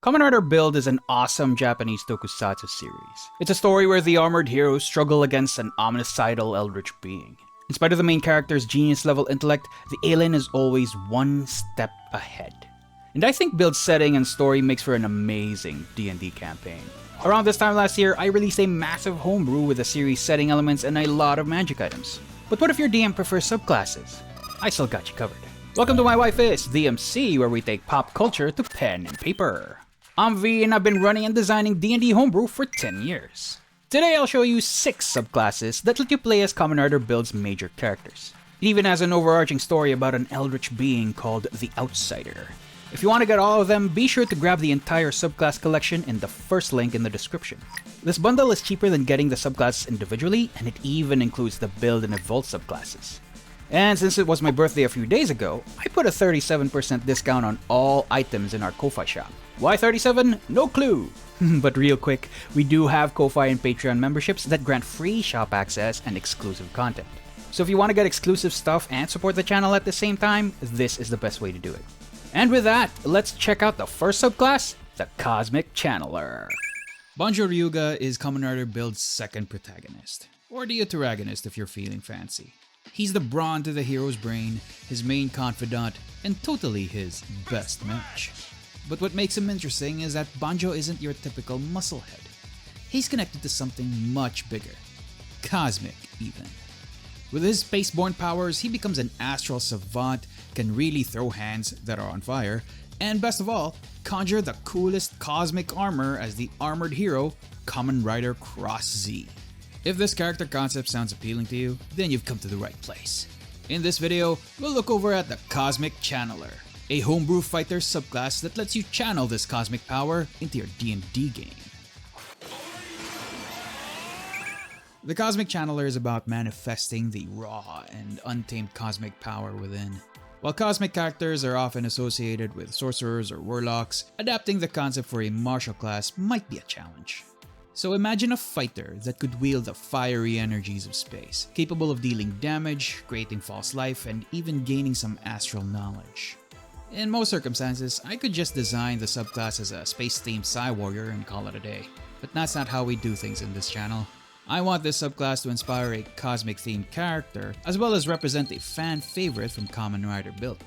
Kamen Rider Build is an awesome Japanese tokusatsu series. It's a story where the armored heroes struggle against an omnicidal eldritch being. In spite of the main character's genius-level intellect, the alien is always one step ahead. And I think Build's setting and story makes for an amazing D&D campaign. Around this time last year, I released a massive homebrew with the series setting elements and a lot of magic items. But what if your DM prefers subclasses? I still got you covered. Welcome to My Wife Is, DMC, where we take pop culture to pen and paper. I'm V and I've been running and designing D&D homebrew for 10 years. Today I'll show you 6 subclasses that let you play as Kamen Rider Build's major characters. It even has an overarching story about an eldritch being called the Outsider. If you want to get all of them, be sure to grab the entire subclass collection in the first link in the description. This bundle is cheaper than getting the subclasses individually, and it even includes the Build and Evolt subclasses. And since it was my birthday a few days ago, I put a 37% discount on all items in our Ko-Fi shop. Why 37? No clue! But real quick, we do have Ko-Fi and Patreon memberships that grant free shop access and exclusive content. So if you want to get exclusive stuff and support the channel at the same time, this is the best way to do it. And with that, let's check out the first subclass, the Cosmic Channeler. Banjo Ryuga is Kamen Rider Build's second protagonist, or the Uteragonist if you're feeling fancy. He's the brawn to the hero's brain, his main confidant, and totally his best match. But what makes him interesting is that Banjo isn't your typical musclehead. He's connected to something much bigger. Cosmic, even. With his spaceborne powers, he becomes an astral savant, can really throw hands that are on fire, and best of all, conjure the coolest cosmic armor as the armored hero, Kamen Rider Cross Z. If this character concept sounds appealing to you, then you've come to the right place. In this video, we'll look over at the Cosmic Channeler, a homebrew fighter subclass that lets you channel this cosmic power into your D&D game. The Cosmic Channeler is about manifesting the raw and untamed cosmic power within. While cosmic characters are often associated with sorcerers or warlocks, adapting the concept for a martial class might be a challenge. So imagine a fighter that could wield the fiery energies of space, capable of dealing damage, creating false life, and even gaining some astral knowledge. In most circumstances, I could just design the subclass as a space-themed Psy Warrior and call it a day. But that's not how we do things in this channel. I want this subclass to inspire a cosmic-themed character, as well as represent a fan favorite from Kamen Rider Build.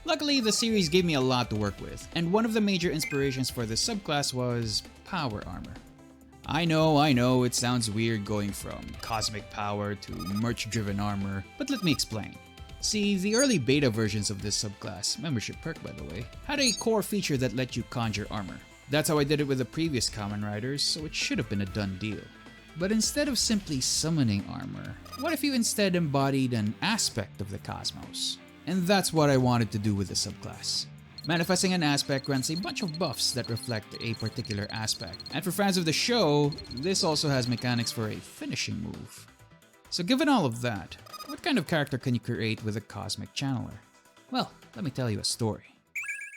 Luckily, the series gave me a lot to work with, and one of the major inspirations for this subclass was power armor. I know, it sounds weird going from cosmic power to merch-driven armor, but let me explain. See, the early beta versions of this subclass, membership perk by the way, had a core feature that let you conjure armor. That's how I did it with the previous Kamen Riders, so it should have been a done deal. But instead of simply summoning armor, what if you instead embodied an aspect of the cosmos? And that's what I wanted to do with the subclass. Manifesting an aspect grants a bunch of buffs that reflect a particular aspect. And for fans of the show, this also has mechanics for a finishing move. So given all of that, what kind of character can you create with a Cosmic Channeler? Well, let me tell you a story.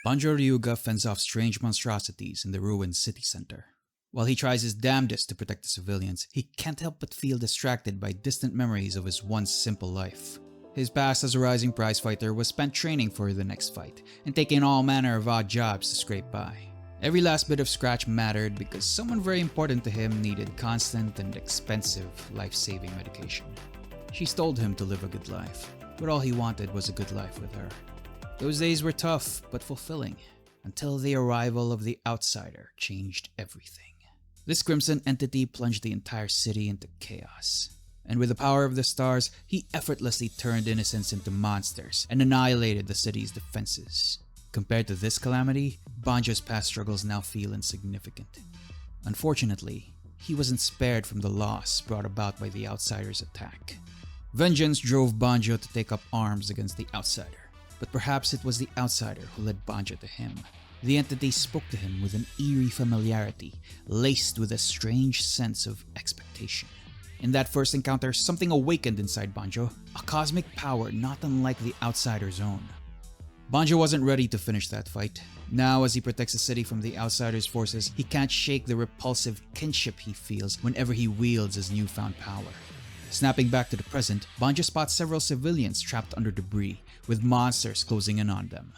Banjo Ryuga fends off strange monstrosities in the ruined city center. While he tries his damnedest to protect the civilians, he can't help but feel distracted by distant memories of his once simple life. His past as a rising prize fighter was spent training for the next fight, and taking all manner of odd jobs to scrape by. Every last bit of scratch mattered because someone very important to him needed constant and expensive life-saving medication. She told him to live a good life, but all he wanted was a good life with her. Those days were tough but fulfilling, until the arrival of the Outsider changed everything. This crimson entity plunged the entire city into chaos. And with the power of the stars, he effortlessly turned innocents into monsters and annihilated the city's defenses. Compared to this calamity, Banjo's past struggles now feel insignificant. Unfortunately, he wasn't spared from the loss brought about by the Outsider's attack. Vengeance drove Banjo to take up arms against the Outsider, but perhaps it was the Outsider who led Banjo to him. The entity spoke to him with an eerie familiarity, laced with a strange sense of expectation. In that first encounter, something awakened inside Banjo, a cosmic power not unlike the Outsider's own. Banjo wasn't ready to finish that fight. Now, as he protects the city from the Outsider's forces, he can't shake the repulsive kinship he feels whenever he wields his newfound power. Snapping back to the present, Banjo spots several civilians trapped under debris, with monsters closing in on them.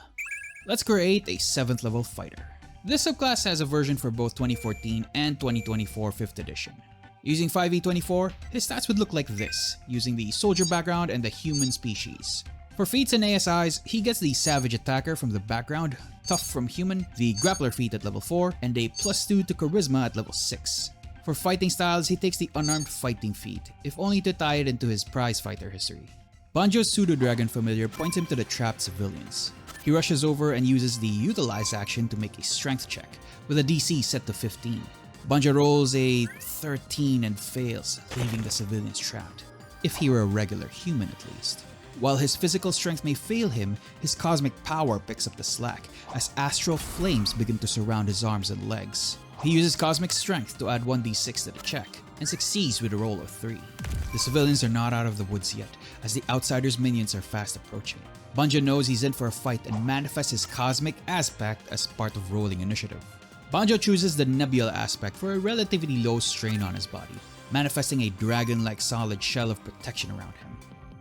Let's create a 7th level fighter. This subclass has a version for both 2014 and 2024 5th edition. Using 5e24, his stats would look like this, using the soldier background and the human species. For feats and ASIs, he gets the Savage Attacker from the background, Tough from Human, the Grappler feat at level 4, and a +2 to Charisma at level 6. For fighting styles, he takes the Unarmed Fighting feat, if only to tie it into his prize fighter history. Banjo's Pseudo-Dragon familiar points him to the trapped civilians. He rushes over and uses the Utilize action to make a strength check, with a DC set to 15. Banjo rolls a 13 and fails, leaving the civilians trapped. If he were a regular human at least. While his physical strength may fail him, his cosmic power picks up the slack, as astral flames begin to surround his arms and legs. He uses cosmic strength to add 1d6 to the check, and succeeds with a roll of 3. The civilians are not out of the woods yet, as the Outsider's minions are fast approaching. Banjo knows he's in for a fight and manifests his cosmic aspect as part of rolling initiative. Banjo chooses the Nebula aspect for a relatively low strain on his body, manifesting a dragon-like solid shell of protection around him.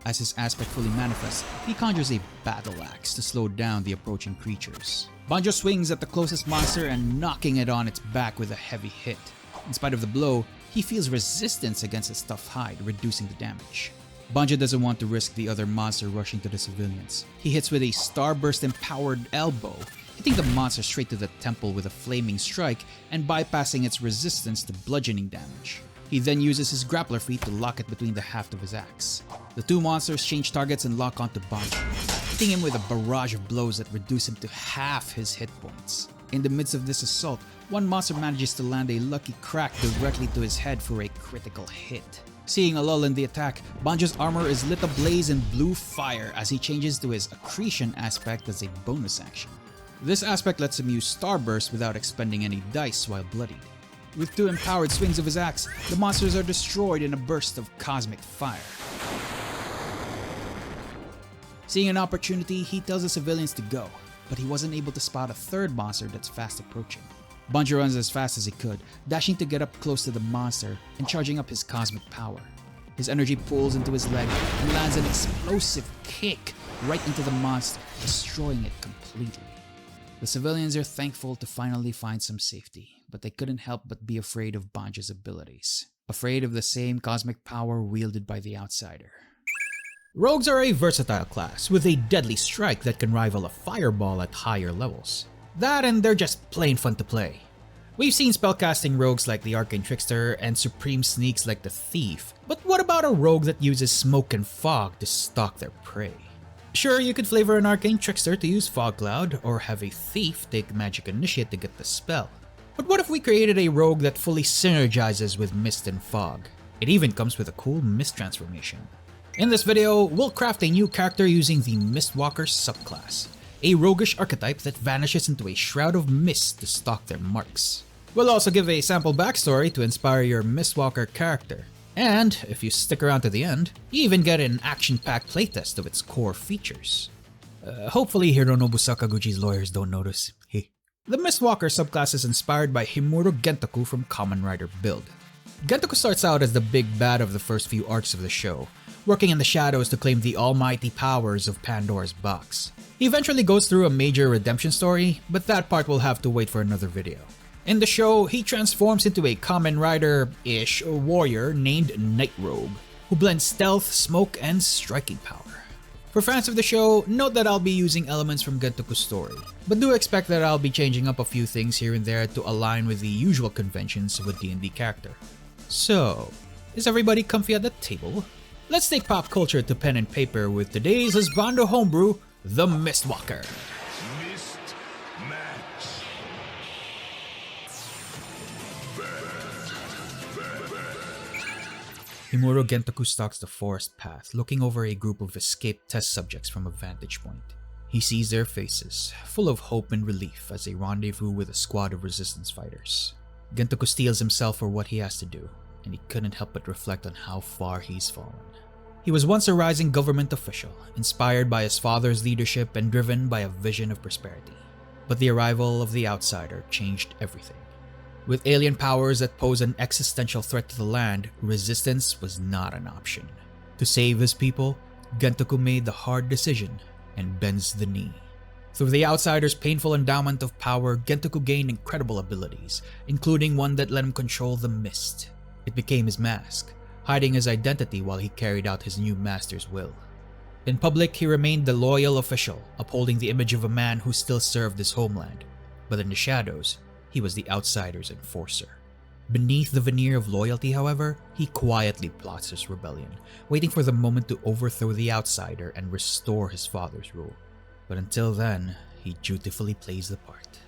As his aspect fully manifests, he conjures a battle axe to slow down the approaching creatures. Banjo swings at the closest monster and knocking it on its back with a heavy hit. In spite of the blow, he feels resistance against its tough hide, reducing the damage. Banjo doesn't want to risk the other monster rushing to the civilians. He hits with a Starburst-empowered elbow, hitting the monster straight to the temple with a flaming strike and bypassing its resistance to bludgeoning damage. He then uses his grappler feat to lock it between the haft of his axe. The two monsters change targets and lock onto Banjo, hitting him with a barrage of blows that reduce him to half his hit points. In the midst of this assault, one monster manages to land a lucky crack directly to his head for a critical hit. Seeing a lull in the attack, Banjo's armor is lit ablaze in blue fire as he changes to his Accretion aspect as a bonus action. This aspect lets him use Starburst without expending any dice while bloodied. With 2 empowered swings of his axe, the monsters are destroyed in a burst of cosmic fire. Seeing an opportunity, he tells the civilians to go, but he wasn't able to spot a third monster that's fast approaching. Banjo runs as fast as he could, dashing to get up close to the monster and charging up his cosmic power. His energy pulls into his leg and lands an explosive kick right into the monster, destroying it completely. The civilians are thankful to finally find some safety, but they couldn't help but be afraid of Banjo's abilities. Afraid of the same cosmic power wielded by the Outsider. Rogues are a versatile class, with a deadly strike that can rival a fireball at higher levels. That and they're just plain fun to play. We've seen spellcasting rogues like the Arcane Trickster and supreme sneaks like the Thief, but what about a rogue that uses smoke and fog to stalk their prey? Sure, you could flavor an Arcane Trickster to use Fog Cloud, or have a Thief take Magic Initiate to get the spell. But what if we created a rogue that fully synergizes with Mist and Fog? It even comes with a cool Mist transformation. In this video, we'll craft a new character using the Mistwalker subclass, a roguish archetype that vanishes into a shroud of mist to stalk their marks. We'll also give a sample backstory to inspire your Mistwalker character. And, if you stick around to the end, you even get an action-packed playtest of its core features. Hopefully Hironobu Sakaguchi's lawyers don't notice. The Mistwalker subclass is inspired by Himuro Gentoku from Kamen Rider Build. Gentoku starts out as the big bad of the first few arcs of the show, working in the shadows to claim the almighty powers of Pandora's box. He eventually goes through a major redemption story, but that part will have to wait for another video. In the show, he transforms into a Kamen Rider-ish warrior named Night Rogue, who blends stealth, smoke, and striking power. For fans of the show, note that I'll be using elements from Gentoku's story, but do expect that I'll be changing up a few things here and there to align with the usual conventions of a D&D character. So, is everybody comfy at the table? Let's take pop culture to pen and paper with today's Husbando Homebrew, the Mistwalker. Mist match. Himuro Gentoku stalks the forest path, looking over a group of escaped test subjects from a vantage point. He sees their faces, full of hope and relief as they rendezvous with a squad of resistance fighters. Gentoku steels himself for what he has to do, and he couldn't help but reflect on how far he's fallen. He was once a rising government official, inspired by his father's leadership and driven by a vision of prosperity. But the arrival of the Outsider changed everything. With alien powers that pose an existential threat to the land, resistance was not an option. To save his people, Gentoku made the hard decision and bends the knee. Through the Outsider's painful endowment of power, Gentoku gained incredible abilities, including one that let him control the mist. It became his mask, hiding his identity while he carried out his new master's will. In public, he remained the loyal official, upholding the image of a man who still served his homeland. But in the shadows, he was the Outsider's enforcer. Beneath the veneer of loyalty, however, he quietly plots his rebellion, waiting for the moment to overthrow the Outsider and restore his father's rule. But until then, he dutifully plays the part.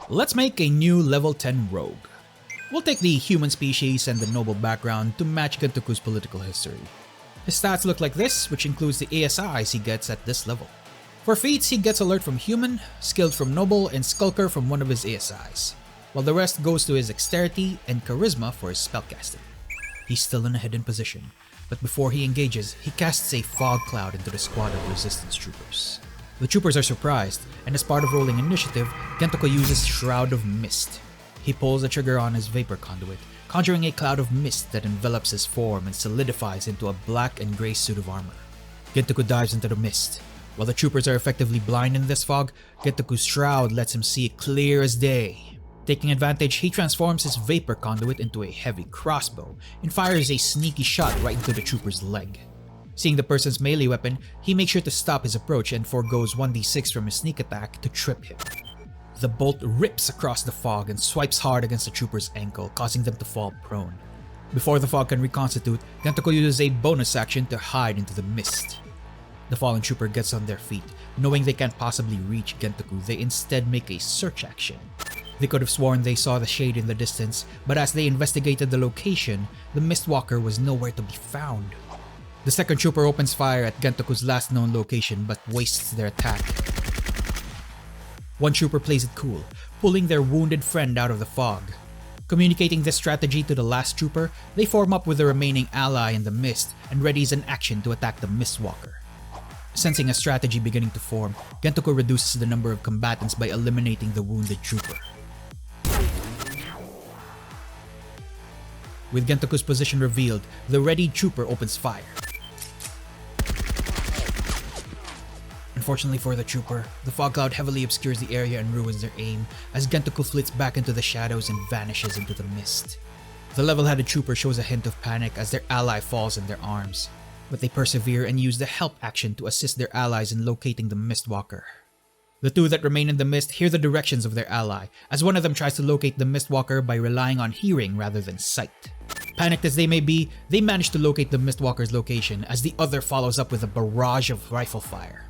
Let's make a new level 10 rogue. We'll take the human species and the noble background to match Gentoku's political history. His stats look like this, which includes the ASIs he gets at this level. For feats, he gets alert from human, skilled from noble, and skulker from one of his ASIs, while the rest goes to his dexterity and charisma for his spellcasting. He's still in a hidden position, but before he engages, he casts a fog cloud into the squad of resistance troopers. The troopers are surprised, and as part of rolling initiative, Gentoku uses Shroud of Mist. He pulls the trigger on his vapor conduit, conjuring a cloud of mist that envelops his form and solidifies into a black and gray suit of armor. Gentoku dives into the mist. While the troopers are effectively blind in this fog, Gentoku's shroud lets him see clear as day. Taking advantage, he transforms his vapor conduit into a heavy crossbow and fires a sneaky shot right into the trooper's leg. Seeing the person's melee weapon, he makes sure to stop his approach and forgoes 1d6 from his sneak attack to trip him. The bolt rips across the fog and swipes hard against the trooper's ankle, causing them to fall prone. Before the fog can reconstitute, Gentoku uses a bonus action to hide into the mist. The fallen trooper gets on their feet. Knowing they can't possibly reach Gentoku, they instead make a search action. They could have sworn they saw the shade in the distance, but as they investigated the location, the Mistwalker was nowhere to be found. The second trooper opens fire at Gentoku's last known location but wastes their attack. One trooper plays it cool, pulling their wounded friend out of the fog. Communicating this strategy to the last trooper, they form up with the remaining ally in the mist and readies an action to attack the Mistwalker. Sensing a strategy beginning to form, Gentoku reduces the number of combatants by eliminating the wounded trooper. With Gentoku's position revealed, the readied trooper opens fire. Unfortunately for the trooper, the fog cloud heavily obscures the area and ruins their aim as Gentoku flits back into the shadows and vanishes into the mist. The level-headed trooper shows a hint of panic as their ally falls in their arms, but they persevere and use the help action to assist their allies in locating the Mistwalker. The two that remain in the mist hear the directions of their ally, as one of them tries to locate the Mistwalker by relying on hearing rather than sight. Panicked as they may be, they manage to locate the Mistwalker's location as the other follows up with a barrage of rifle fire.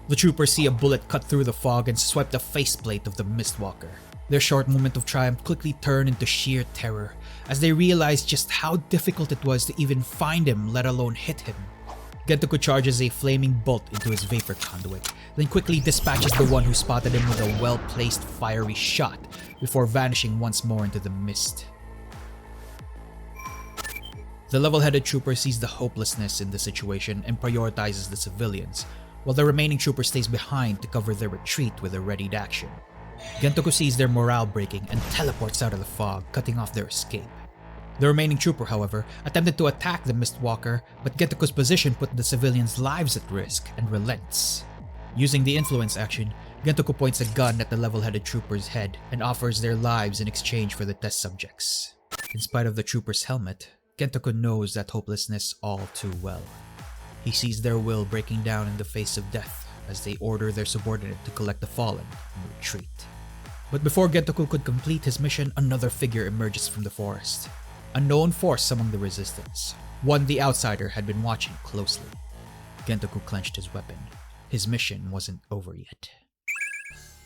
The troopers see a bullet cut through the fog and swipe the faceplate of the Mistwalker. Their short moment of triumph quickly turn into sheer terror as they realize just how difficult it was to even find him, let alone hit him. Gentoku charges a flaming bolt into his vapor conduit, then quickly dispatches the one who spotted him with a well-placed fiery shot before vanishing once more into the mist. The level-headed trooper sees the hopelessness in the situation and prioritizes the civilians, while the remaining trooper stays behind to cover their retreat with a readied action. Gentoku sees their morale breaking and teleports out of the fog, cutting off their escape. The remaining trooper, however, attempted to attack the Mistwalker, but Gentoku's position put the civilians' lives at risk and relents. Using the influence action, Gentoku points a gun at the level-headed trooper's head and offers their lives in exchange for the test subjects. In spite of the trooper's helmet, Gentoku knows that hopelessness all too well. He sees their will breaking down in the face of death as they order their subordinate to collect the fallen and retreat. But before Gentoku could complete his mission, another figure emerges from the forest. A known force among the resistance, one the outsider had been watching closely. Gentoku clenched his weapon. His mission wasn't over yet.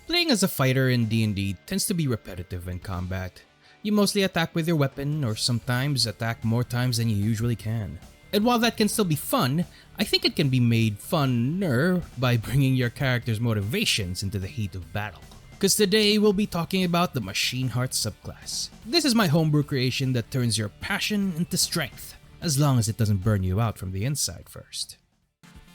Playing as a fighter in D&D tends to be repetitive in combat. You mostly attack with your weapon, or sometimes attack more times than you usually can. And while that can still be fun, I think it can be made funner by bringing your character's motivations into the heat of battle. Because today we'll be talking about the Machine Heart subclass. This is my homebrew creation that turns your passion into strength, as long as it doesn't burn you out from the inside first.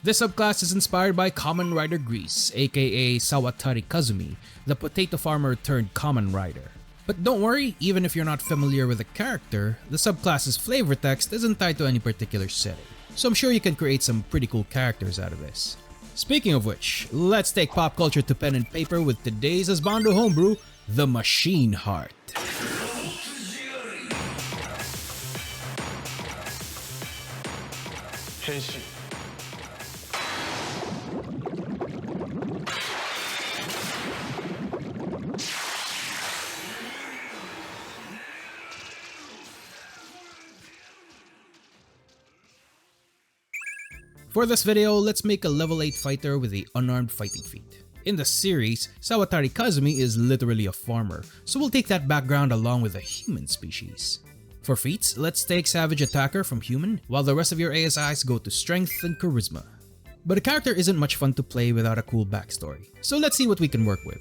This subclass is inspired by Kamen Rider Grease, aka Sawatari Kazumi, the potato farmer turned Kamen Rider. But don't worry, even if you're not familiar with the character, the subclass's flavor text isn't tied to any particular setting. so I'm sure you can create some pretty cool characters out of this. Speaking of which, let's take pop culture to pen and paper with today's Husbando Homebrew, the Machine Heart. For this video, let's make a level 8 fighter with the unarmed fighting feat. In the series, Sawatari Kazumi is literally a farmer, so we'll take that background along with the human species. For feats, let's take Savage Attacker from Human, while the rest of your ASIs go to Strength and Charisma. But a character isn't much fun to play without a cool backstory, so let's see what we can work with.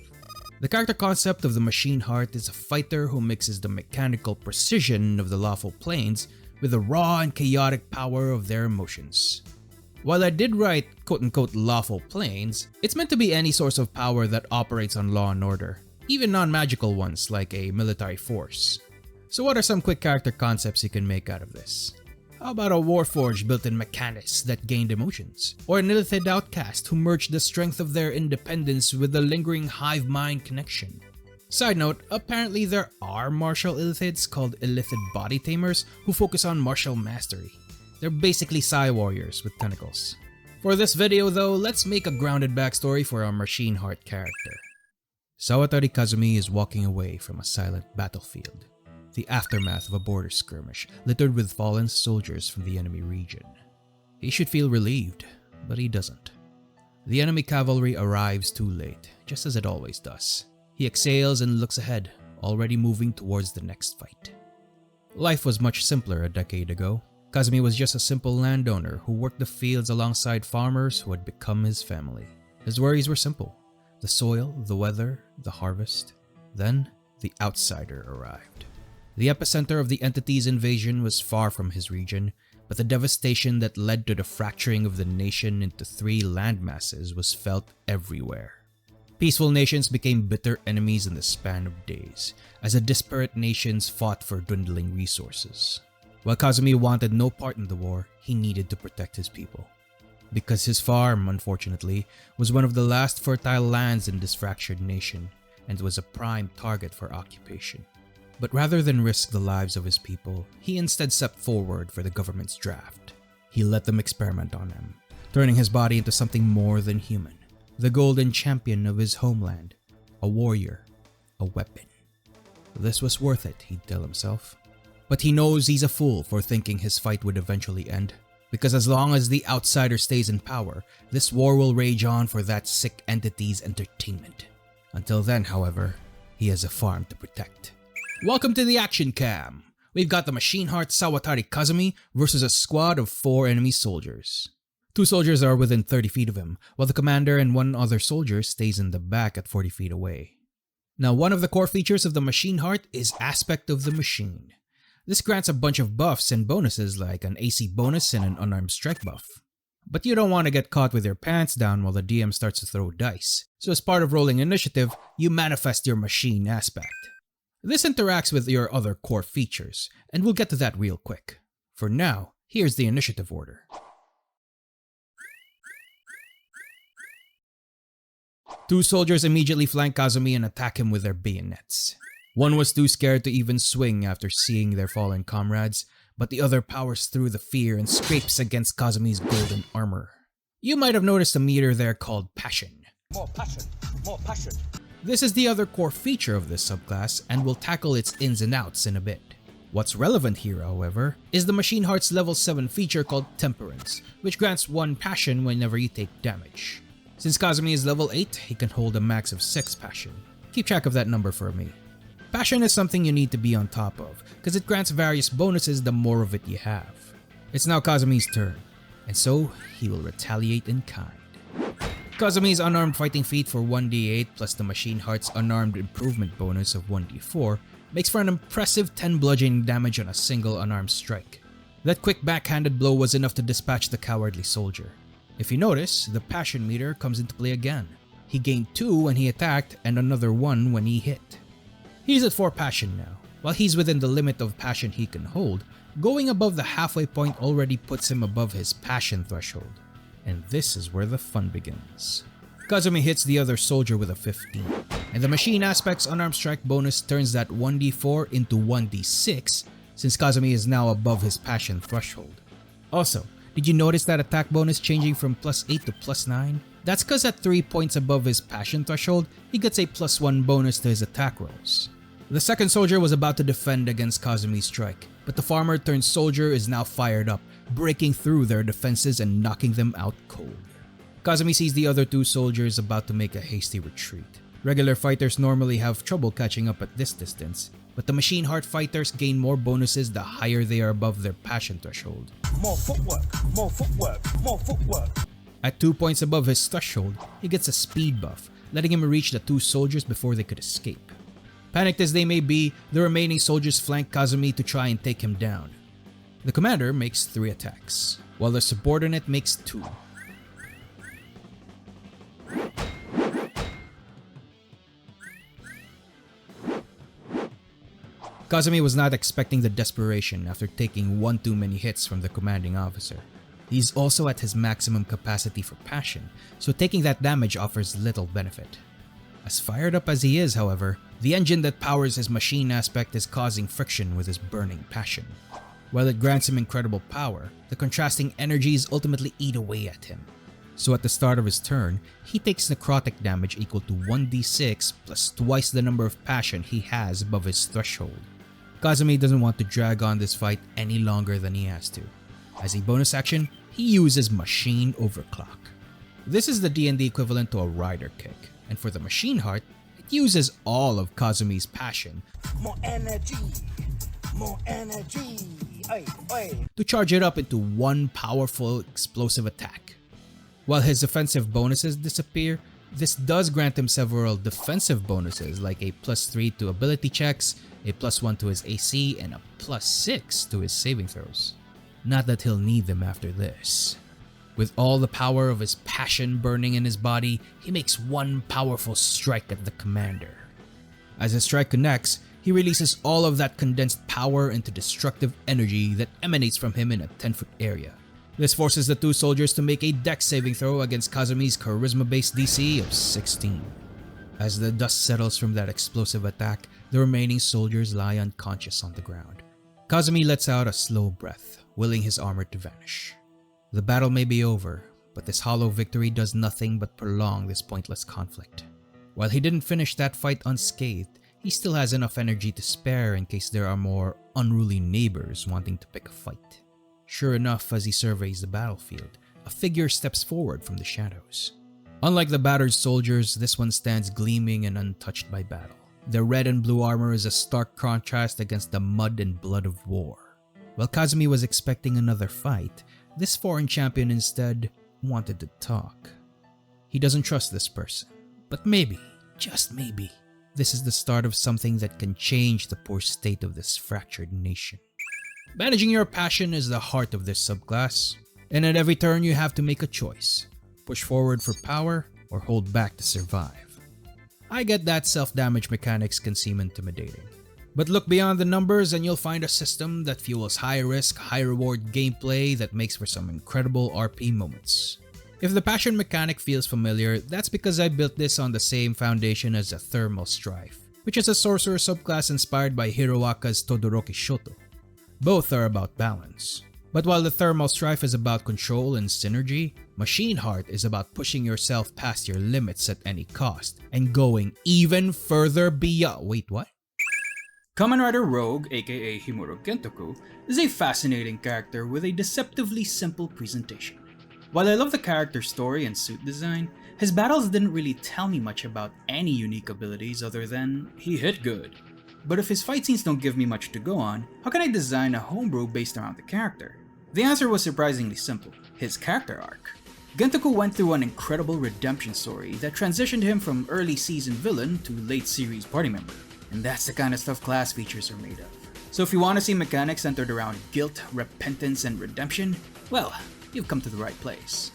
The character concept of the Machine Heart is a fighter who mixes the mechanical precision of the lawful planes with the raw and chaotic power of their emotions. While I did write quote-unquote lawful planes, it's meant to be any source of power that operates on law and order, even non-magical ones like a military force. So what are some quick character concepts you can make out of this? How about a warforged built-in mechanist that gained emotions? Or an illithid outcast who merged the strength of their independence with the lingering hive mind connection? Side note, apparently there are martial illithids called illithid body tamers who focus on martial mastery. They're basically Psy warriors with tentacles. For this video though, let's make a grounded backstory for our Machine Heart character. Sawatari Kazumi is walking away from a silent battlefield, the aftermath of a border skirmish littered with fallen soldiers from the enemy region. He should feel relieved, but he doesn't. The enemy cavalry arrives too late, just as it always does. He exhales and looks ahead, already moving towards the next fight. Life was much simpler a decade ago. Kazumi was just a simple landowner who worked the fields alongside farmers who had become his family. His worries were simple: the soil, the weather, the harvest. Then, the outsider arrived. The epicenter of the entity's invasion was far from his region, but the devastation that led to the fracturing of the nation into 3 landmasses was felt everywhere. Peaceful nations became bitter enemies in the span of days, as the disparate nations fought for dwindling resources. While Kazumi wanted no part in the war, he needed to protect his people. Because his farm, unfortunately, was one of the last fertile lands in this fractured nation, and was a prime target for occupation. But rather than risk the lives of his people, he instead stepped forward for the government's draft. He let them experiment on him, turning his body into something more than human. The golden champion of his homeland, a warrior, a weapon. This was worth it, he'd tell himself. But he knows he's a fool for thinking his fight would eventually end, because as long as the outsider stays in power, this war will rage on for that sick entity's entertainment. Until then, however, he has a farm to protect. Welcome to the action cam! We've got the Machine Heart Sawatari Kazumi versus a squad of 4 enemy soldiers. 2 soldiers are within 30 feet of him, while the commander and 1 other soldier stays in the back at 40 feet away. Now, one of the core features of the Machine Heart is Aspect of the Machine. This grants a bunch of buffs and bonuses like an AC bonus and an unarmed strike buff. But you don't want to get caught with your pants down while the DM starts to throw dice, so as part of rolling initiative, you manifest your machine aspect. This interacts with your other core features, and we'll get to that real quick. For now, here's the initiative order. Two soldiers immediately flank Kazumi and attack him with their bayonets. One was too scared to even swing after seeing their fallen comrades, but the other powers through the fear and scrapes against Kazumi's golden armor. You might have noticed a meter there called Passion. More passion, more passion. This is the other core feature of this subclass, and we'll tackle its ins and outs in a bit. What's relevant here, however, is the Machine Heart's level 7 feature called Temperance, which grants 1 passion whenever you take damage. Since Kazumi is level 8, he can hold a max of 6 passion. Keep track of that number for me. Passion is something you need to be on top of, because it grants various bonuses the more of it you have. It's now Kazumi's turn, and so he will retaliate in kind. Kazumi's unarmed fighting feat for 1d8 plus the Machine Heart's unarmed improvement bonus of 1d4 makes for an impressive 10 bludgeoning damage on a single unarmed strike. That quick backhanded blow was enough to dispatch the cowardly soldier. If you notice, the passion meter comes into play again. He gained 2 when he attacked and another 1 when he hit. He's at 4 passion now, While he's within the limit of passion he can hold, going above the halfway point already puts him above his passion threshold. And this is where the fun begins. Kazumi hits the other soldier with a 15, and the machine aspect's unarmed strike bonus turns that 1d4 into 1d6 since Kazumi is now above his passion threshold. Also, did you notice that attack bonus changing from +8 to +9? That's cause at 3 points above his passion threshold, he gets a +1 bonus to his attack rolls. The second soldier was about to defend against Kazumi's strike, but the farmer turned soldier is now fired up, breaking through their defenses and knocking them out cold. Kazumi sees the other two soldiers about to make a hasty retreat. Regular fighters normally have trouble catching up at this distance, but the Machine Heart fighters gain more bonuses the higher they are above their passion threshold. More footwork, more footwork, more footwork. At 2 points above his threshold, he gets a speed buff, letting him reach the two soldiers before they could escape. Panicked as they may be, the remaining soldiers flank Kazumi to try and take him down. The commander makes 3 attacks, while the subordinate makes 2. Kazumi was not expecting the desperation after taking one too many hits from the commanding officer. He's also at his maximum capacity for passion, so taking that damage offers little benefit. As fired up as he is, however, the engine that powers his machine aspect is causing friction with his burning passion. While it grants him incredible power, the contrasting energies ultimately eat away at him. So at the start of his turn, he takes necrotic damage equal to 1d6 plus twice the number of passion he has above his threshold. Kazumi doesn't want to drag on this fight any longer than he has to. As a bonus action, he uses Machine Overclock. This is the D&D equivalent to a rider kick, and for the Machine Heart, it uses all of Kazumi's passion More energy, more energy. Oi, oi. to charge it up into one powerful explosive attack. While his offensive bonuses disappear, this does grant him several defensive bonuses like a +3 to ability checks, a +1 to his AC, and a +6 to his saving throws. Not that he'll need them after this. With all the power of his passion burning in his body, he makes one powerful strike at the commander. As his strike connects, he releases all of that condensed power into destructive energy that emanates from him in a 10-foot area. This forces the two soldiers to make a dex saving throw against Kazumi's charisma-based DC of 16. As the dust settles from that explosive attack, the remaining soldiers lie unconscious on the ground. Kazumi lets out a slow breath, willing his armor to vanish. The battle may be over, but this hollow victory does nothing but prolong this pointless conflict. While he didn't finish that fight unscathed, he still has enough energy to spare in case there are more unruly neighbors wanting to pick a fight. Sure enough, as he surveys the battlefield, a figure steps forward from the shadows. Unlike the battered soldiers, this one stands gleaming and untouched by battle. Their red and blue armor is a stark contrast against the mud and blood of war. While Kazumi was expecting another fight, this foreign champion instead wanted to talk. He doesn't trust this person, but maybe, just maybe, this is the start of something that can change the poor state of this fractured nation. Managing your passion is the heart of this subclass, and at every turn you have to make a choice. Push forward for power or hold back to survive. I get that self-damage mechanics can seem intimidating, but look beyond the numbers and you'll find a system that fuels high-risk, high-reward gameplay that makes for some incredible RP moments. If the passion mechanic feels familiar, that's because I built this on the same foundation as the Thermal Strife, which is a sorcerer subclass inspired by Hiroaka's Todoroki Shoto. Both are about balance. But while the Thermal Strife is about control and synergy, Machine Heart is about pushing yourself past your limits at any cost and going even further beyond. Wait, what? Kamen Rider Rogue, aka Himuro Gentoku, is a fascinating character with a deceptively simple presentation. While I love the character's story and suit design, his battles didn't really tell me much about any unique abilities other than he hit good. But if his fight scenes don't give me much to go on, how can I design a homebrew based around the character? The answer was surprisingly simple: his character arc. Gentoku went through an incredible redemption story that transitioned him from early season villain to late series party member. And that's the kind of stuff class features are made of. So if you want to see mechanics centered around guilt, repentance, and redemption, well, you've come to the right place.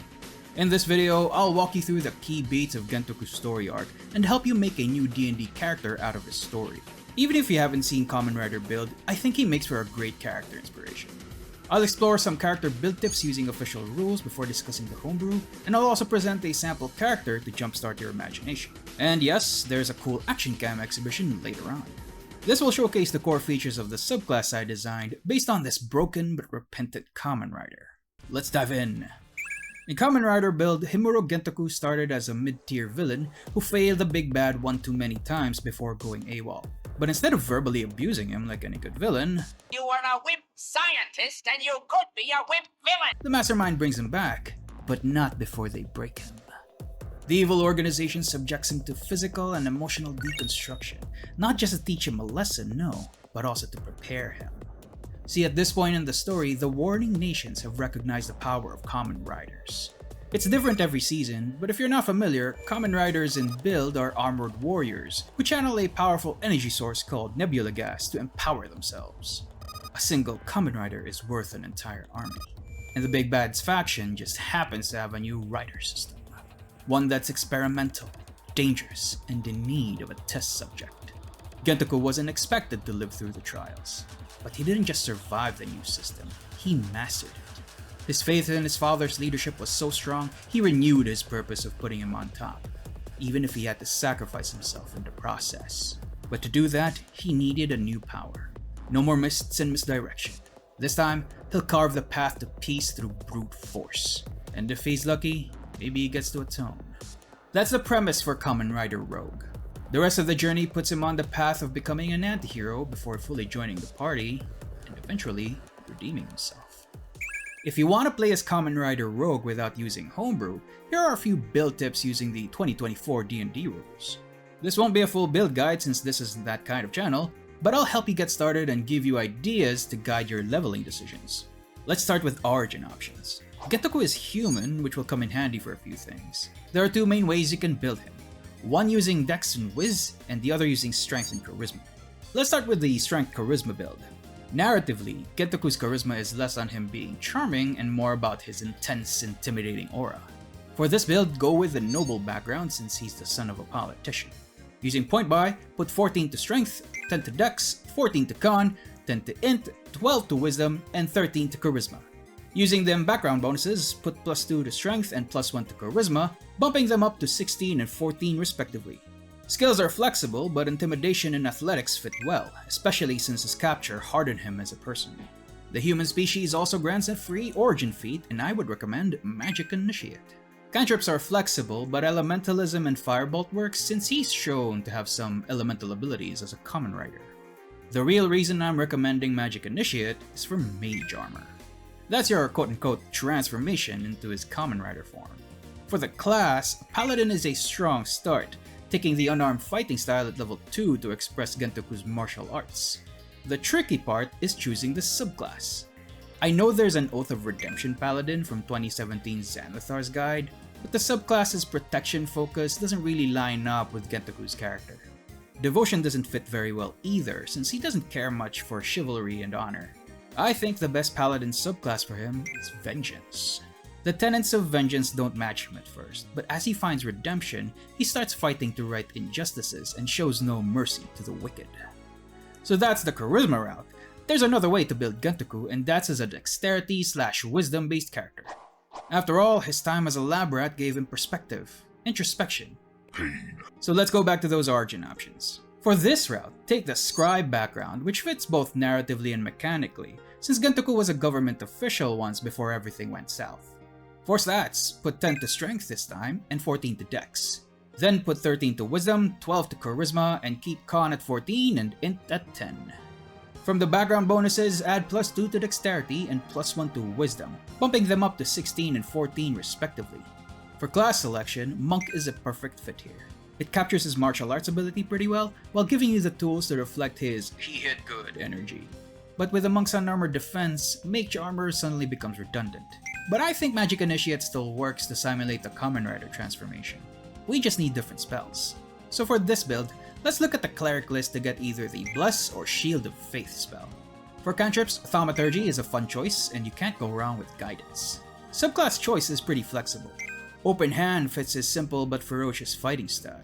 In this video, I'll walk you through the key beats of Gentoku's story arc and help you make a new D&D character out of his story. Even if you haven't seen Kamen Rider Build, I think he makes for a great character inspiration. I'll explore some character build tips using official rules before discussing the homebrew, and I'll also present a sample character to jumpstart your imagination. And yes, there's a cool action cam exhibition later on. This will showcase the core features of the subclass I designed based on this broken but repentant Kamen Rider. Let's dive in! In Kamen Rider Build, Himuro Gentoku started as a mid-tier villain who failed the big bad one too many times before going AWOL. But instead of verbally abusing him like any good villain, "You are a wimp scientist and you could be a wimp villain!" the mastermind brings him back, but not before they break him. The evil organization subjects him to physical and emotional deconstruction, not just to teach him a lesson, no, but also to prepare him. See, at this point in the story, the warring nations have recognized the power of Kamen Riders. It's different every season, but if you're not familiar, Kamen Riders in Build are armored warriors who channel a powerful energy source called Nebula Gas to empower themselves. A single Kamen Rider is worth an entire army, and the Big Bad's faction just happens to have a new rider system. One that's experimental, dangerous, and in need of a test subject. Gentoku wasn't expected to live through the trials, but he didn't just survive the new system, he mastered it. His faith in his father's leadership was so strong, he renewed his purpose of putting him on top, even if he had to sacrifice himself in the process. But to do that, he needed a new power. No more mists and misdirection. This time, he'll carve the path to peace through brute force. And if he's lucky, maybe he gets to atone. That's the premise for Kamen Rider Rogue. The rest of the journey puts him on the path of becoming an anti-hero before fully joining the party, and eventually redeeming himself. If you want to play as Kamen Rider Rogue without using Homebrew, here are a few build tips using the 2024 D&D rules. This won't be a full build guide since this isn't that kind of channel, but I'll help you get started and give you ideas to guide your leveling decisions. Let's start with origin options. Gentoku is human, which will come in handy for a few things. There are two main ways you can build him. One using Dex and Wiz, and the other using Strength and Charisma. Let's start with the Strength Charisma build. Narratively, Gentoku's charisma is less on him being charming and more about his intense, intimidating aura. For this build, go with the noble background since he's the son of a politician. Using point buy, put 14 to Strength, 10 to Dex, 14 to Con, 10 to Int, 12 to Wisdom, and 13 to Charisma. Using them background bonuses, put +2 to Strength and +1 to Charisma, bumping them up to 16 and 14 respectively. Skills are flexible, but Intimidation and Athletics fit well, especially since his capture hardened him as a person. The human species also grants a free origin feat, and I would recommend Magic Initiate. Cantrips are flexible, but Elementalism and Firebolt works since he's shown to have some elemental abilities as a Kamen Rider. The real reason I'm recommending Magic Initiate is for Mage Armor. That's your quote-unquote transformation into his Kamen Rider form. For the class, Paladin is a strong start, taking the unarmed fighting style at level 2 to express Gentoku's martial arts. The tricky part is choosing the subclass. I know there's an Oath of Redemption Paladin from 2017's Xanathar's Guide, but the subclass's protection focus doesn't really line up with Gentoku's character. Devotion doesn't fit very well either, since he doesn't care much for chivalry and honor. I think the best Paladin subclass for him is Vengeance. The tenets of vengeance don't match him at first, but as he finds redemption, he starts fighting to right injustices and shows no mercy to the wicked. So that's the charisma route. There's another way to build Gentoku, and that's as a dexterity/wisdom based character. After all, his time as a lab rat gave him perspective, introspection. So let's go back to those origin options. For this route, take the scribe background, which fits both narratively and mechanically, since Gentoku was a government official once before everything went south. For stats, put 10 to Strength this time, and 14 to Dex. Then put 13 to Wisdom, 12 to Charisma, and keep Con at 14 and Int at 10. From the background bonuses, add +2 to Dexterity and +1 to Wisdom, bumping them up to 16 and 14 respectively. For class selection, Monk is a perfect fit here. It captures his martial arts ability pretty well, while giving you the tools to reflect his "he hit good" energy. But with the Monk's unarmored defense, Mage Armor suddenly becomes redundant. But I think Magic Initiate still works to simulate the Kamen Rider transformation. We just need different spells. So for this build, let's look at the Cleric list to get either the Bless or Shield of Faith spell. For cantrips, Thaumaturgy is a fun choice, and you can't go wrong with Guidance. Subclass choice is pretty flexible. Open Hand fits his simple but ferocious fighting style.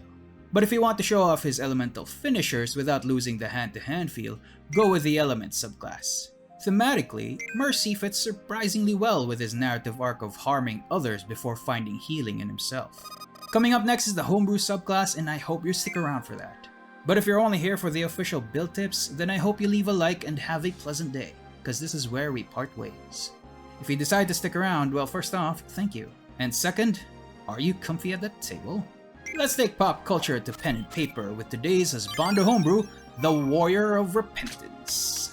But if you want to show off his elemental finishers without losing the hand-to-hand feel, go with the Element subclass. Thematically, Mercy fits surprisingly well with his narrative arc of harming others before finding healing in himself. Coming up next is the Homebrew subclass, and I hope you stick around for that. But if you're only here for the official build tips, then I hope you leave a like and have a pleasant day, because this is where we part ways. If you decide to stick around, well, first off, thank you. And second, are you comfy at that table? Let's take pop culture to pen and paper with today's Husbando Homebrew, the Warrior of Repentance.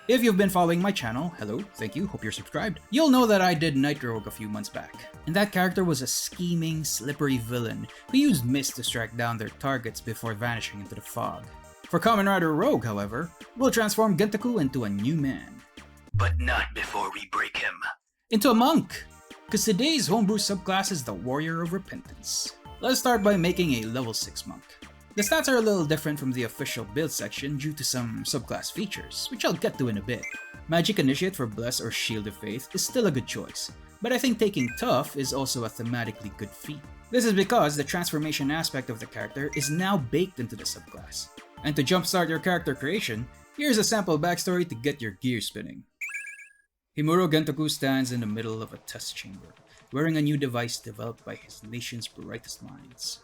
If you've been following my channel, hello, thank you, hope you're subscribed, you'll know that I did Night Rogue a few months back. And that character was a scheming, slippery villain who used mist to strike down their targets before vanishing into the fog. For Kamen Rider Rogue, however, we'll transform Gentaku into a new man. But not before we break him. Into a monk! Because today's homebrew subclass is the Warrior of Repentance. Let's start by making a level 6 monk. The stats are a little different from the official build section due to some subclass features, which I'll get to in a bit. Magic Initiate for Bless or Shield of Faith is still a good choice, but I think taking Tough is also a thematically good feat. This is because the transformation aspect of the character is now baked into the subclass. And to jumpstart your character creation, here's a sample backstory to get your gears spinning. Himuro Gentaku stands in the middle of a test chamber, wearing a new device developed by his nation's brightest minds.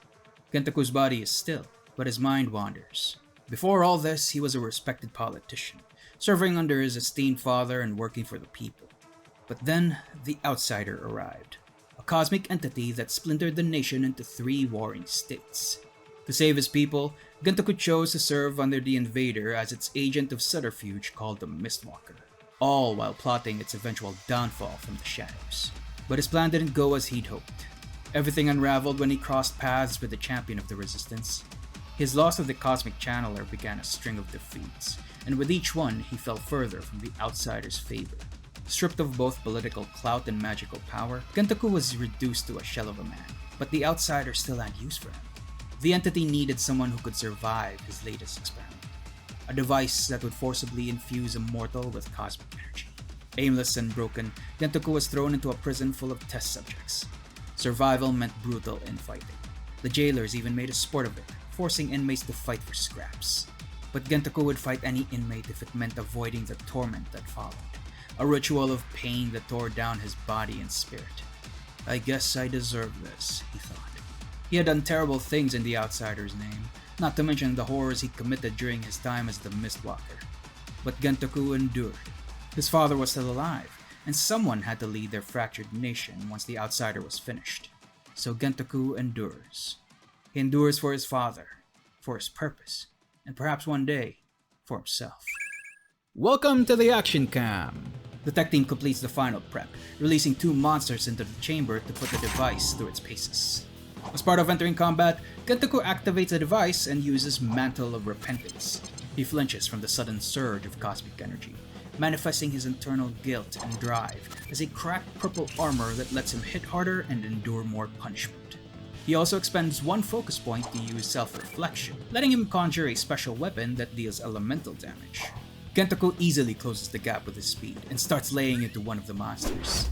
Gentaku's body is still, but his mind wanders. Before all this, he was a respected politician, serving under his esteemed father and working for the people. But then, the outsider arrived, a cosmic entity that splintered the nation into 3 warring states. To save his people, Gentaku chose to serve under the invader as its agent of subterfuge called the Mistwalker, all while plotting its eventual downfall from the shadows. But his plan didn't go as he'd hoped. Everything unraveled when he crossed paths with the champion of the resistance. His loss of the Cosmic Channeler began a string of defeats, and with each one he fell further from the outsider's favor. Stripped of both political clout and magical power, Gentaku was reduced to a shell of a man, but the outsider still had use for him. The entity needed someone who could survive his latest experiment, a device that would forcibly infuse a mortal with cosmic energy. Aimless and broken, Gentaku was thrown into a prison full of test subjects. Survival meant brutal infighting. The jailers even made a sport of it, forcing inmates to fight for scraps. But Gentaku would fight any inmate if it meant avoiding the torment that followed, a ritual of pain that tore down his body and spirit. I guess I deserve this, he thought. He had done terrible things in the outsider's name, not to mention the horrors he committed during his time as the Mistwalker. But Gentaku endured. His father was still alive, and someone had to lead their fractured nation once the outsider was finished. So Gentaku endures. He endures for his father, for his purpose, and perhaps one day, for himself. Welcome to the action cam! The tech team completes the final prep, releasing 2 monsters into the chamber to put the device through its paces. As part of entering combat, Gentaku activates a device and uses Mantle of Repentance. He flinches from the sudden surge of cosmic energy, manifesting his internal guilt and drive as a cracked purple armor that lets him hit harder and endure more punishment. He also expends 1 focus point to use self-reflection, letting him conjure a special weapon that deals elemental damage. Gentaku easily closes the gap with his speed and starts laying into one of the monsters.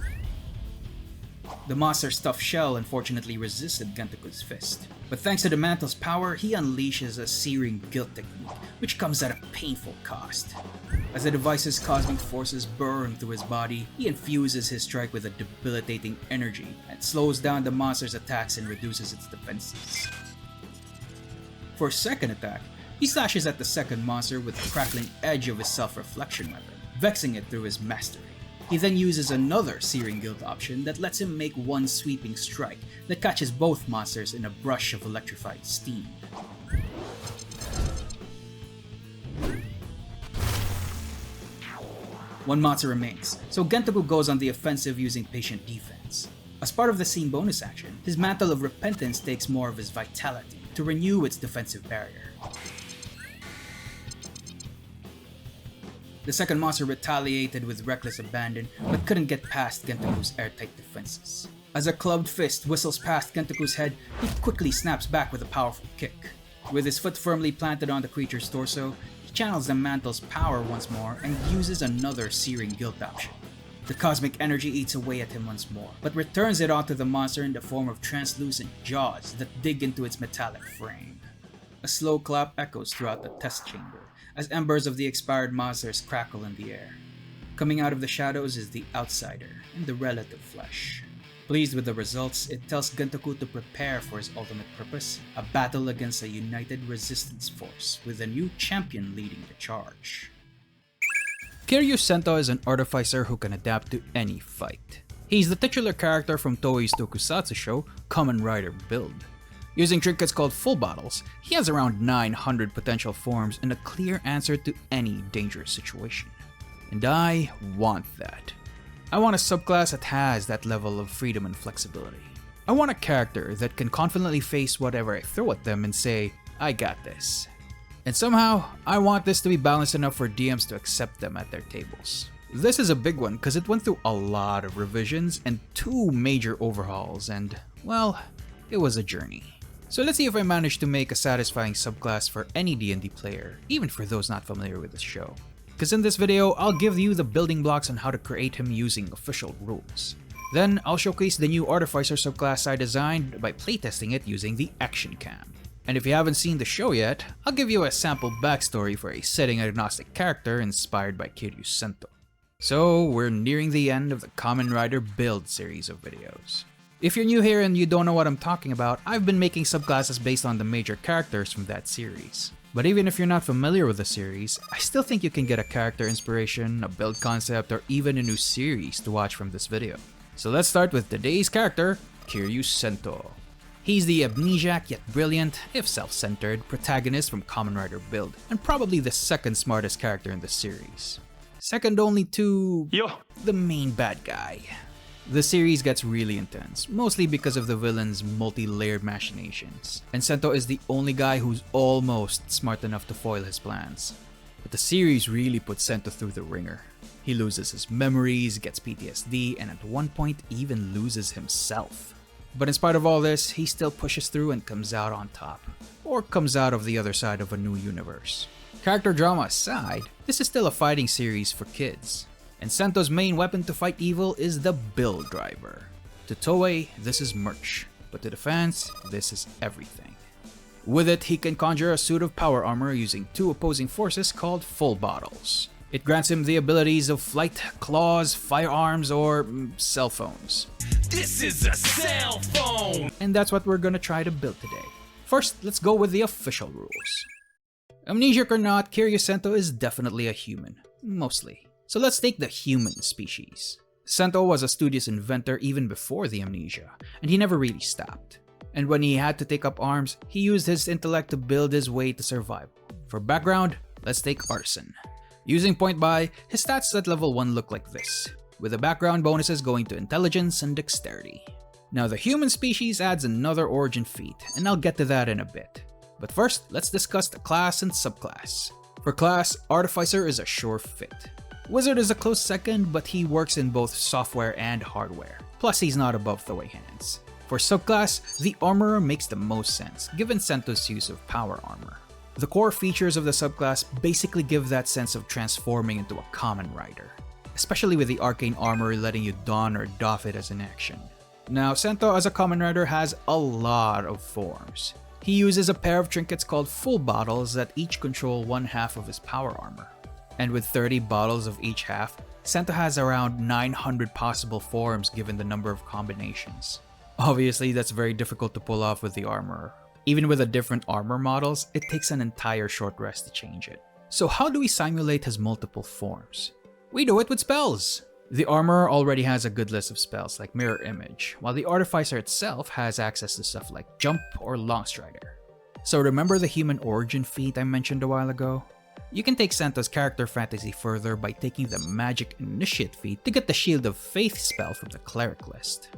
The monster's stuffed shell unfortunately resisted Gentaku's fist, but thanks to the mantle's power, he unleashes a searing guilt technique, which comes at a painful cost. As the device's cosmic forces burn through his body, he infuses his strike with a debilitating energy and slows down the monster's attacks and reduces its defenses. For his second attack, he slashes at the second monster with the crackling edge of his self-reflection weapon, vexing it through his mastery. He then uses another Searing Guild option that lets him make 1 sweeping strike that catches both monsters in a brush of electrified steam. One monster remains, so Gentaku goes on the offensive using Patient Defense. As part of the scene bonus action, his Mantle of Repentance takes more of his vitality to renew its defensive barrier. The second monster retaliated with reckless abandon, but couldn't get past Gentoku's airtight defenses. As a clubbed fist whistles past Gentoku's head, he quickly snaps back with a powerful kick. With his foot firmly planted on the creature's torso, he channels the mantle's power once more and uses another searing guilt option. The cosmic energy eats away at him once more, but returns it onto the monster in the form of translucent jaws that dig into its metallic frame. A slow clap echoes throughout the test chamber, as embers of the expired monsters crackle in the air. Coming out of the shadows is the outsider and the relative flesh. Pleased with the results, it tells Gentoku to prepare for his ultimate purpose, a battle against a united resistance force with a new champion leading the charge. Kiryu Sento is an artificer who can adapt to any fight. He's the titular character from Toei's tokusatsu show, Kamen Rider Build. Using trinkets called full bottles, he has around 900 potential forms and a clear answer to any dangerous situation. And I want that. I want a subclass that has that level of freedom and flexibility. I want a character that can confidently face whatever I throw at them and say, I got this. And somehow, I want this to be balanced enough for DMs to accept them at their tables. This is a big one because it went through a lot of revisions and 2 major overhauls and, well, it was a journey. So let's see if I manage to make a satisfying subclass for any D&D player, even for those not familiar with the show. Because in this video, I'll give you the building blocks on how to create him using official rules. Then, I'll showcase the new Artificer subclass I designed by playtesting it using the Action Cam. And if you haven't seen the show yet, I'll give you a sample backstory for a setting-agnostic character inspired by Kiryu Sento. So, we're nearing the end of the Kamen Rider Build series of videos. If you're new here and you don't know what I'm talking about, I've been making subclasses based on the major characters from that series. But even if you're not familiar with the series, I still think you can get a character inspiration, a build concept, or even a new series to watch from this video. So let's start with today's character, Kiryu Sento. He's the amnesiac yet brilliant, if self-centered, protagonist from Kamen Rider Build, and probably the second smartest character in the series. Second only to the main bad guy. The series gets really intense, mostly because of the villain's multi-layered machinations, and Sento is the only guy who's almost smart enough to foil his plans. But the series really puts Sento through the ringer. He loses his memories, gets PTSD, and at one point even loses himself. But in spite of all this, he still pushes through and comes out on top, or comes out of the other side of a new universe. Character drama aside, this is still a fighting series for kids. And Sento's main weapon to fight evil is the Build Driver. To Toei, this is merch, but to the fans, this is everything. With it, he can conjure a suit of power armor using 2 opposing forces called full bottles. It grants him the abilities of flight, claws, firearms, or cell phones. This is a cell phone! And that's what we're gonna try to build today. First, let's go with the official rules. Amnesiac or not, Kiryu Sento is definitely a human, mostly. So let's take the human species. Sento was a studious inventor even before the amnesia, and he never really stopped. And when he had to take up arms, he used his intellect to build his way to survival. For background, let's take Artisan. Using point buy, his stats at level 1 look like this, with the background bonuses going to intelligence and dexterity. Now the human species adds another origin feat, and I'll get to that in a bit. But first, let's discuss the class and subclass. For class, Artificer is a sure fit. Wizard is a close second, but he works in both software and hardware. Plus, he's not above throwing hands. For subclass, the Armorer makes the most sense, given Sento's use of power armor. The core features of the subclass basically give that sense of transforming into a Kamen Rider, especially with the arcane armor letting you don or doff it as an action. Now, Sento as a Kamen Rider has a lot of forms. He uses a pair of trinkets called full bottles that each control 1/2 of his power armor. And with 30 bottles of each half, Sento has around 900 possible forms given the number of combinations. Obviously, that's very difficult to pull off with the Armorer. Even with the different armor models, it takes an entire short rest to change it. So how do we simulate his multiple forms? We do it with spells! The Armorer already has a good list of spells like Mirror Image, while the Artificer itself has access to stuff like Jump or Longstrider. So remember the human origin feat I mentioned a while ago? You can take Sento's character fantasy further by taking the Magic Initiate feat to get the Shield of Faith spell from the Cleric list.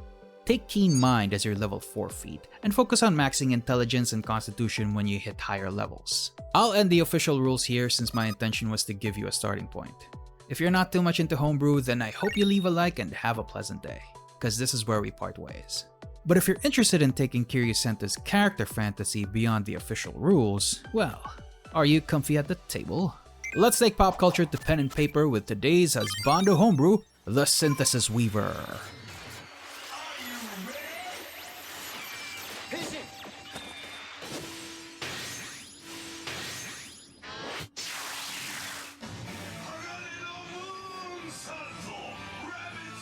take Keen Mind as your level 4 feat, and focus on maxing Intelligence and Constitution when you hit higher levels. I'll end the official rules here since my intention was to give you a starting point. If you're not too much into homebrew, then I hope you leave a like and have a pleasant day, cause this is where we part ways. But if you're interested in taking Kiryusento's character fantasy beyond the official rules, well, are you comfy at the table? Let's take pop culture to pen and paper with today's Husbando Homebrew, the Synthesis Weaver.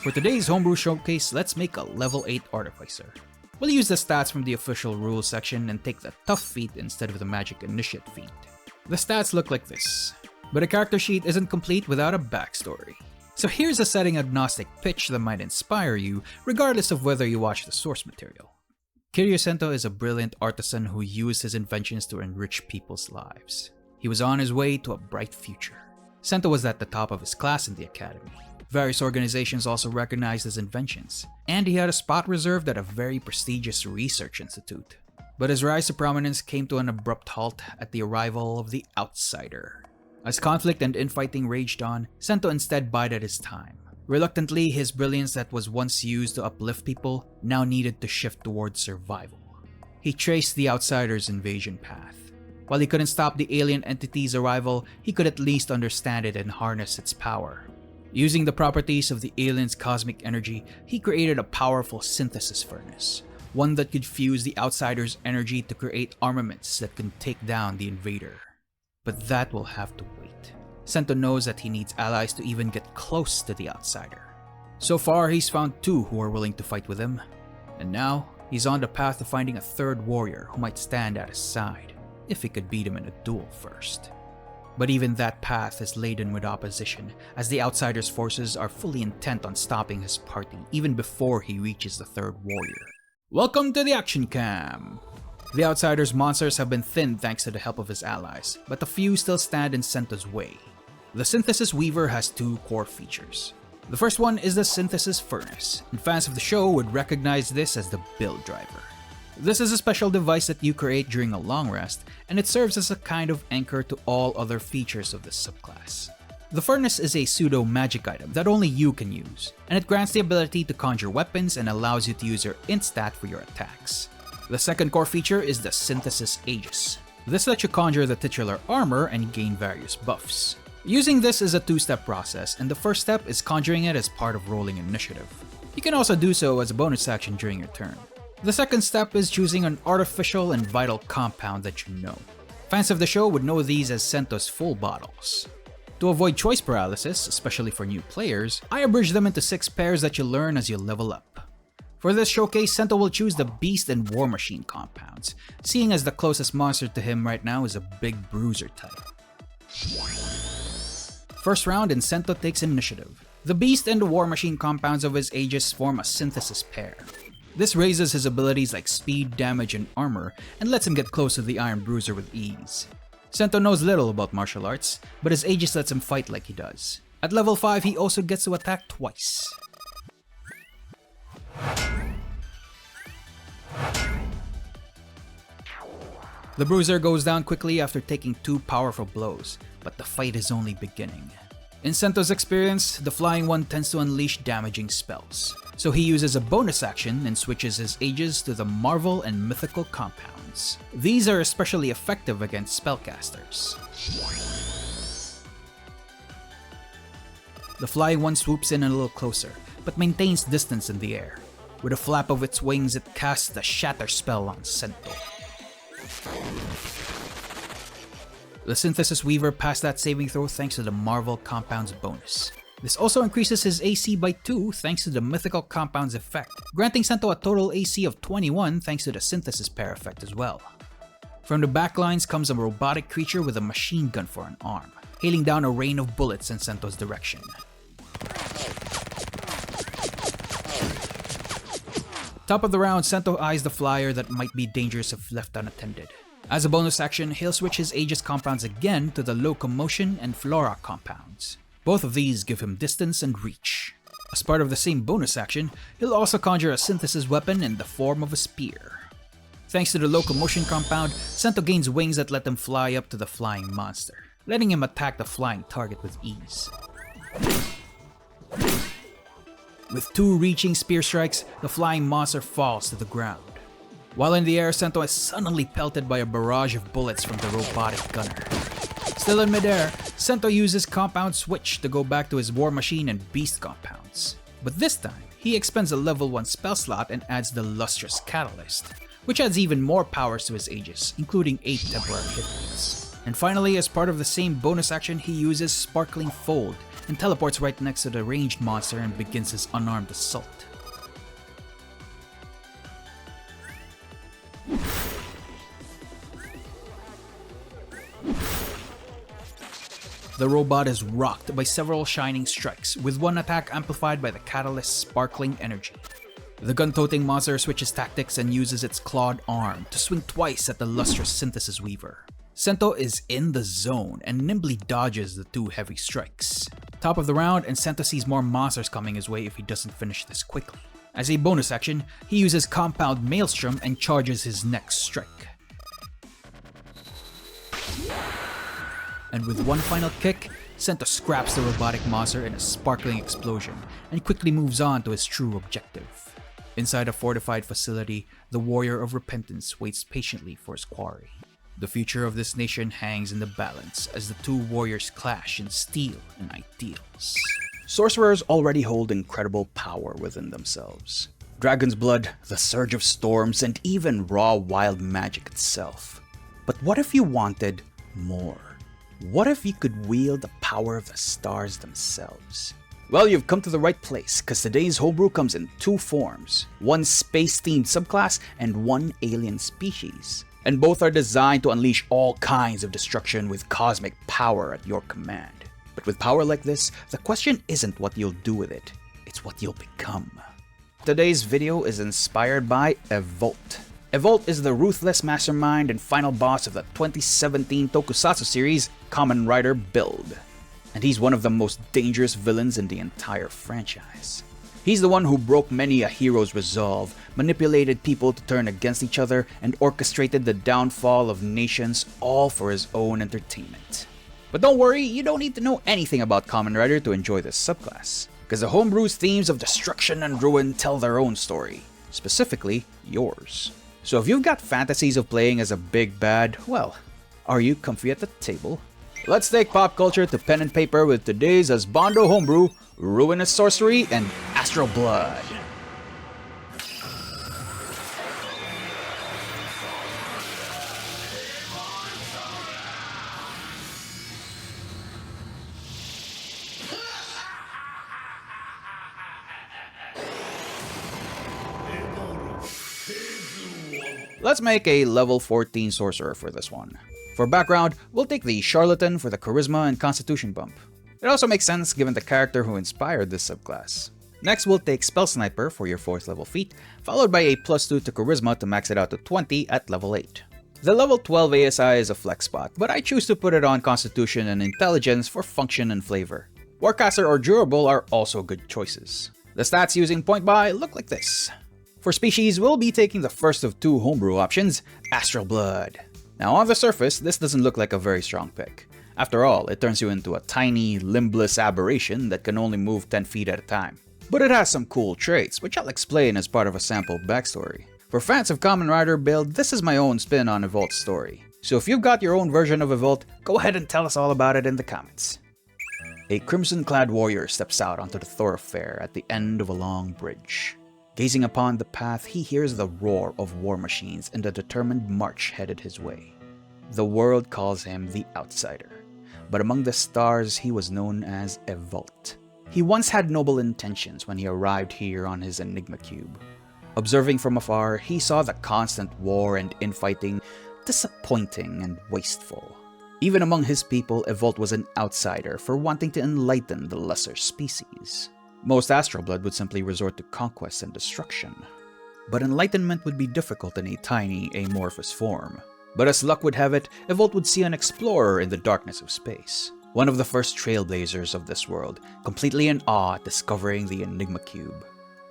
For today's homebrew showcase, let's make a level 8 artificer. We'll use the stats from the official rules section and take the tough feat instead of the magic initiate feat. The stats look like this, but a character sheet isn't complete without a backstory. So here's a setting agnostic pitch that might inspire you regardless of whether you watch the source material. Kiryusento is a brilliant artisan who used his inventions to enrich people's lives. He was on his way to a bright future. Sento was at the top of his class in the academy. Various organizations also recognized his inventions, and he had a spot reserved at a very prestigious research institute. But his rise to prominence came to an abrupt halt at the arrival of the outsider. As conflict and infighting raged on, Sento instead bided his time. Reluctantly, his brilliance that was once used to uplift people now needed to shift towards survival. He traced the outsider's invasion path. While he couldn't stop the alien entity's arrival, he could at least understand it and harness its power. Using the properties of the alien's cosmic energy, he created a powerful synthesis furnace, one that could fuse the outsider's energy to create armaments that can take down the invader. But that will have to wait. Sento knows that he needs allies to even get close to the outsider. So far, he's found 2 who are willing to fight with him, and now he's on the path to finding a 3rd warrior who might stand at his side, if he could beat him in a duel first. But even that path is laden with opposition, as the outsider's forces are fully intent on stopping his party even before he reaches the 3rd warrior. Welcome to the action cam! The outsider's monsters have been thinned thanks to the help of his allies, but a few still stand in Sento's way. The Synthesis Weaver has 2 core features. The first one is the Synthesis Furnace, and fans of the show would recognize this as the build driver. This is a special device that you create during a long rest, and it serves as a kind of anchor to all other features of this subclass. The furnace is a pseudo-magic item that only you can use, and it grants the ability to conjure weapons and allows you to use your int stat for your attacks. The second core feature is the Synthesis Aegis. This lets you conjure the titular armor and gain various buffs. Using this is a 2-step process, and the first step is conjuring it as part of rolling initiative. You can also do so as a bonus action during your turn. The second step is choosing an artificial and vital compound that you know. Fans of the show would know these as Sento's full bottles. To avoid choice paralysis, especially for new players, I abridged them into 6 pairs that you learn as you level up. For this showcase, Sento will choose the Beast and War Machine compounds, seeing as the closest monster to him right now is a big bruiser type. First round and Sento takes initiative. The Beast and the War Machine compounds of his Aegis form a synthesis pair. This raises his abilities like speed, damage, and armor, and lets him get close to the Iron Bruiser with ease. Sento knows little about martial arts, but his Aegis lets him fight like he does. At level 5, he also gets to attack twice. The Bruiser goes down quickly after taking 2 powerful blows, but the fight is only beginning. In Sento's experience, the Flying One tends to unleash damaging spells, so he uses a bonus action and switches his Aegis to the Marvel and Mythical compounds. These are especially effective against spellcasters. The Flying One swoops in a little closer, but maintains distance in the air. With a flap of its wings, it casts the Shatter spell on Sento. The Synthesis Weaver passed that saving throw thanks to the Marvel Compounds bonus. This also increases his AC by 2 thanks to the Mythical Compounds effect, granting Sento a total AC of 21 thanks to the Synthesis pair effect as well. From the backlines comes a robotic creature with a machine gun for an arm, hailing down a rain of bullets in Sento's direction. Top of the round, Sento eyes the flyer that might be dangerous if left unattended. As a bonus action, he'll switch his Aegis compounds again to the Locomotion and Flora compounds. Both of these give him distance and reach. As part of the same bonus action, he'll also conjure a synthesis weapon in the form of a spear. Thanks to the locomotion compound, Sento gains wings that let him fly up to the flying monster, letting him attack the flying target with ease. With 2 reaching spear strikes, the flying monster falls to the ground. While in the air, Sento is suddenly pelted by a barrage of bullets from the robotic gunner. Still in midair, Sento uses Compound Switch to go back to his War Machine and Beast compounds. But this time, he expends a level 1 spell slot and adds the Lustrous Catalyst, which adds even more powers to his Aegis, including 8 temporary hit points. And finally, as part of the same bonus action, he uses Sparkling Fold and teleports right next to the ranged monster and begins his unarmed assault. The robot is rocked by several shining strikes, with one attack amplified by the catalyst's sparkling energy. The gun-toting monster switches tactics and uses its clawed arm to swing twice at the lustrous synthesis weaver. Sento is in the zone and nimbly dodges the 2 heavy strikes. Top of the round, and Sento sees more monsters coming his way if he doesn't finish this quickly. As a bonus action, he uses Compound Maelstrom and charges his next strike. And with one final kick, Sento scraps the robotic monster in a sparkling explosion and quickly moves on to his true objective. Inside a fortified facility, the Warrior of Repentance waits patiently for his quarry. The future of this nation hangs in the balance as the 2 warriors clash in steel and ideals. Sorcerers already hold incredible power within themselves. Dragon's blood, the surge of storms, and even raw wild magic itself. But what if you wanted more? What if you could wield the power of the stars themselves? Well, you've come to the right place, because today's homebrew comes in 2 forms. One space-themed subclass and one alien species. And both are designed to unleash all kinds of destruction with cosmic power at your command. But with power like this, the question isn't what you'll do with it, it's what you'll become. Today's video is inspired by Evolt. Evolt is the ruthless mastermind and final boss of the 2017 tokusatsu series, Kamen Rider Build. And he's one of the most dangerous villains in the entire franchise. He's the one who broke many a hero's resolve, manipulated people to turn against each other, and orchestrated the downfall of nations, all for his own entertainment. But don't worry, you don't need to know anything about Kamen Rider to enjoy this subclass, because the homebrew's themes of destruction and ruin tell their own story, specifically yours. So if you've got fantasies of playing as a big bad, well, are you comfy at the table? Let's take pop culture to pen and paper with today's Husbando Homebrew, Ruinous Sorcery, and Astral Blood. Let's make a level 14 sorcerer for this one. For background, we'll take the Charlatan for the Charisma and Constitution bump. It also makes sense given the character who inspired this subclass. Next, we'll take Spell Sniper for your 4th level feat, followed by a +2 to Charisma to max it out to 20 at level 8. The level 12 ASI is a flex spot, but I choose to put it on Constitution and Intelligence for function and flavor. Warcaster or Durable are also good choices. The stats using Point Buy look like this. For species, we'll be taking the first of 2 homebrew options, Astral Blood. Now on the surface, this doesn't look like a very strong pick. After all, it turns you into a tiny, limbless aberration that can only move 10 feet at a time. But it has some cool traits, which I'll explain as part of a sample backstory. For fans of Kamen Rider Build, this is my own spin on Evolt's story. So if you've got your own version of Evolt, go ahead and tell us all about it in the comments. A crimson-clad warrior steps out onto the thoroughfare at the end of a long bridge. Gazing upon the path, he hears the roar of war machines and a determined march headed his way. The world calls him the Outsider, but among the stars he was known as Evolt. He once had noble intentions when he arrived here on his Enigma Cube. Observing from afar, he saw the constant war and infighting disappointing and wasteful. Even among his people, Evolt was an outsider for wanting to enlighten the lesser species. Most Astral Blood would simply resort to conquest and destruction. But enlightenment would be difficult in a tiny, amorphous form. But as luck would have it, Evolt would see an explorer in the darkness of space. one of the first trailblazers of this world, completely in awe at discovering the Enigma Cube.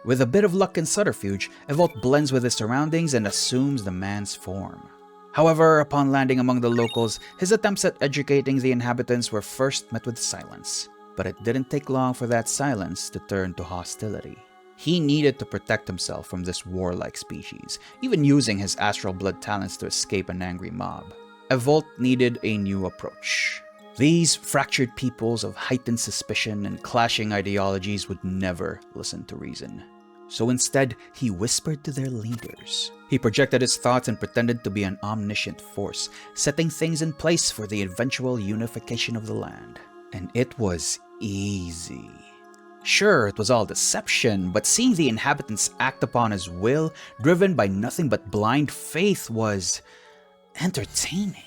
With a bit of luck and subterfuge, Evolt blends with his surroundings and assumes the man's form. However, upon landing among the locals, his attempts at educating the inhabitants were first met with silence. But it didn't take long for that silence to turn to hostility. He needed to protect himself from this warlike species, even using his astral blood talents to escape an angry mob. Evolt needed a new approach. These fractured peoples of heightened suspicion and clashing ideologies would never listen to reason. So instead, he whispered to their leaders. He projected his thoughts and pretended to be an omniscient force, setting things in place for the eventual unification of the land. And it was easy. Sure, it was all deception, but seeing the inhabitants act upon his will, driven by nothing but blind faith, was entertaining.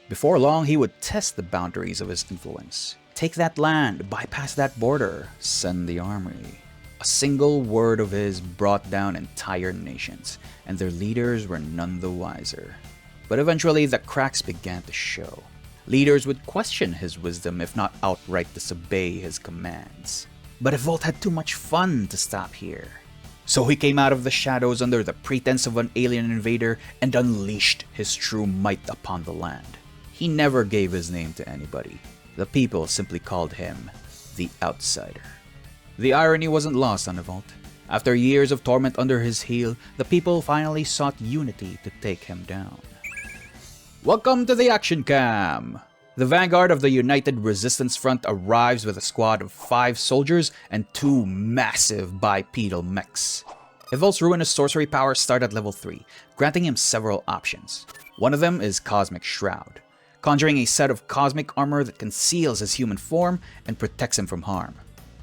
Before long, he would test the boundaries of his influence. Take that land, bypass that border, send the army. A single word of his brought down entire nations, and their leaders were none the wiser. But eventually, the cracks began to show. Leaders would question his wisdom, if not outright disobey his commands. But Evolt had too much fun to stop here. So he came out of the shadows under the pretense of an alien invader and unleashed his true might upon the land. He never gave his name to anybody. The people simply called him the Outsider. The irony wasn't lost on Evolt. After years of torment under his heel, the people finally sought unity to take him down. Welcome to the action cam! The vanguard of the United Resistance Front arrives with a squad of 5 soldiers and 2 massive bipedal mechs. Evolt's ruinous sorcery powers start at level 3, granting him several options. One of them is Cosmic Shroud, conjuring a set of cosmic armor that conceals his human form and protects him from harm.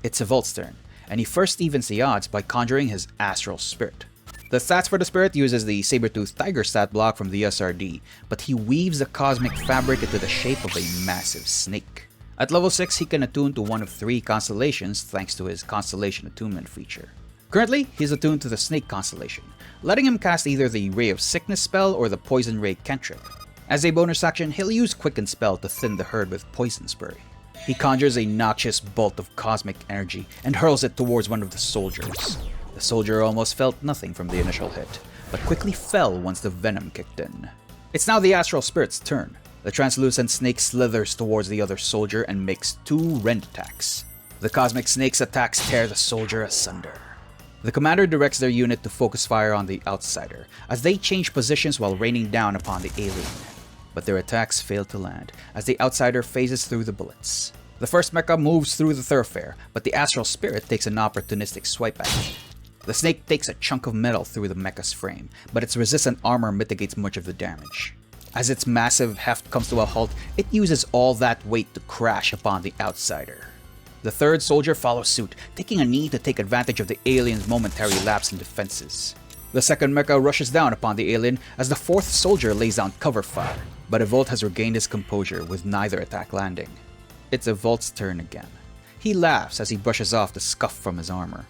It's Evolt's turn, and he first evens the odds by conjuring his Astral Spirit. The stats for the spirit uses the Saber-Tooth Tiger stat block from the SRD, but he weaves the cosmic fabric into the shape of a massive snake. At level 6, he can attune to one of 3 constellations thanks to his Constellation Attunement feature. Currently, he's attuned to the Snake Constellation, letting him cast either the Ray of Sickness spell or the Poison Ray cantrip. As a bonus action, he'll use Quicken spell to thin the herd with Poison Spray. He conjures a noxious bolt of cosmic energy and hurls it towards one of the soldiers. The soldier almost felt nothing from the initial hit, but quickly fell once the venom kicked in. It's now the Astral Spirit's turn. The translucent snake slithers towards the other soldier and makes 2 rend attacks. The cosmic snake's attacks tear the soldier asunder. The commander directs their unit to focus fire on the Outsider, as they change positions while raining down upon the alien. But their attacks fail to land, as the Outsider phases through the bullets. The first mecha moves through the thoroughfare, but the Astral Spirit takes an opportunistic swipe at it. The snake takes a chunk of metal through the mecha's frame, but its resistant armor mitigates much of the damage. As its massive heft comes to a halt, it uses all that weight to crash upon the Outsider. The third soldier follows suit, taking a knee to take advantage of the alien's momentary lapse in defenses. The second mecha rushes down upon the alien as the fourth soldier lays down cover fire, but Evolt has regained his composure with neither attack landing. It's Evolt's turn again. He laughs as he brushes off the scuff from his armor.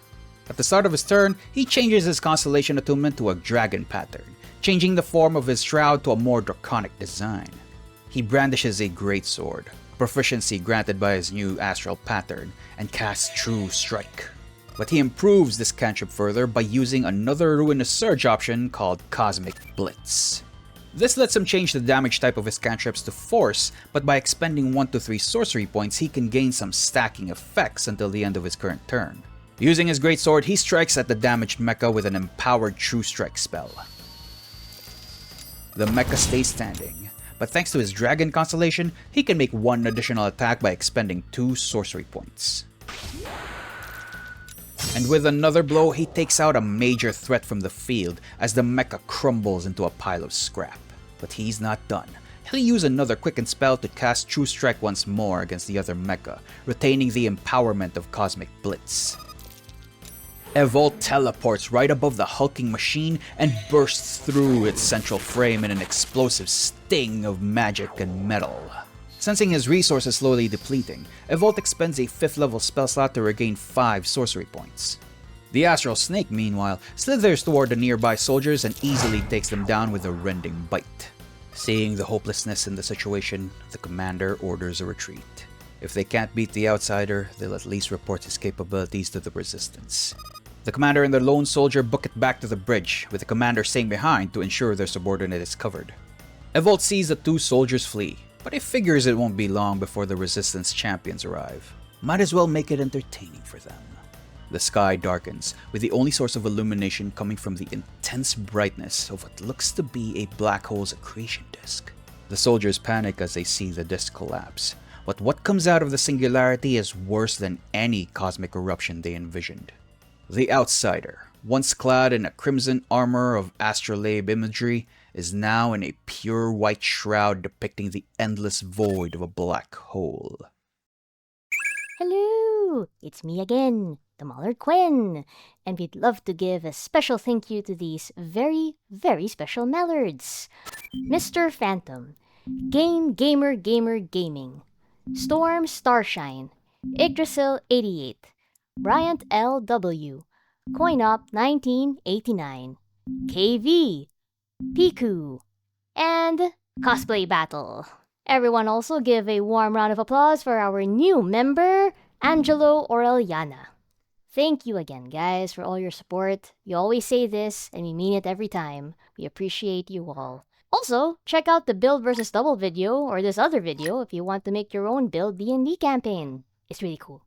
At the start of his turn, he changes his Constellation Attunement to a dragon pattern, changing the form of his shroud to a more draconic design. He brandishes a greatsword, a proficiency granted by his new astral pattern, and casts True Strike. But he improves this cantrip further by using another Ruinous Surge option called Cosmic Blitz. This lets him change the damage type of his cantrips to Force, but by expending 1 to 3 sorcery points, he can gain some stacking effects until the end of his current turn. Using his greatsword, he strikes at the damaged mecha with an empowered True Strike spell. The mecha stays standing, but thanks to his dragon constellation, he can make 1 additional attack by expending 2 sorcery points. And with another blow, he takes out a major threat from the field as the mecha crumbles into a pile of scrap. But he's not done. He'll use another Quicken spell to cast True Strike once more against the other mecha, retaining the empowerment of Cosmic Blitz. Evolt teleports right above the hulking machine and bursts through its central frame in an explosive sting of magic and metal. Sensing his resources slowly depleting, Evolt expends a 5th level spell slot to regain 5 sorcery points. The Astral Snake, meanwhile, slithers toward the nearby soldiers and easily takes them down with a rending bite. Seeing the hopelessness in the situation, the commander orders a retreat. If they can't beat the outsider, they'll at least report his capabilities to the resistance. The commander and the lone soldier book it back to the bridge, with the commander staying behind to ensure their subordinate is covered. Evolt sees the two soldiers flee, but he figures it won't be long before the resistance champions arrive. Might as well make it entertaining for them. The sky darkens, with the only source of illumination coming from the intense brightness of what looks to be a black hole's accretion disk. The soldiers panic as they see the disk collapse, but what comes out of the singularity is worse than any cosmic eruption they envisioned. The outsider, once clad in a crimson armor of astrolabe imagery, is now in a pure white shroud depicting the endless void of a black hole. Hello, it's me again, the Mallard Quinn, and we'd love to give a special thank you to these very, very special mallards. Mr. Phantom, Gamer Gaming, Storm Starshine, Yggdrasil 88, Bryant LW, Coinop 1989, KV, Piku, and Cosplay Battle. Everyone also give a warm round of applause for our new member, Angelo Aureliana. Thank you again, guys, for all your support. You always say this, and we mean it every time. We appreciate you all. Also, check out the Build versus Double video or this other video if you want to make your own Build D&D campaign. It's really cool.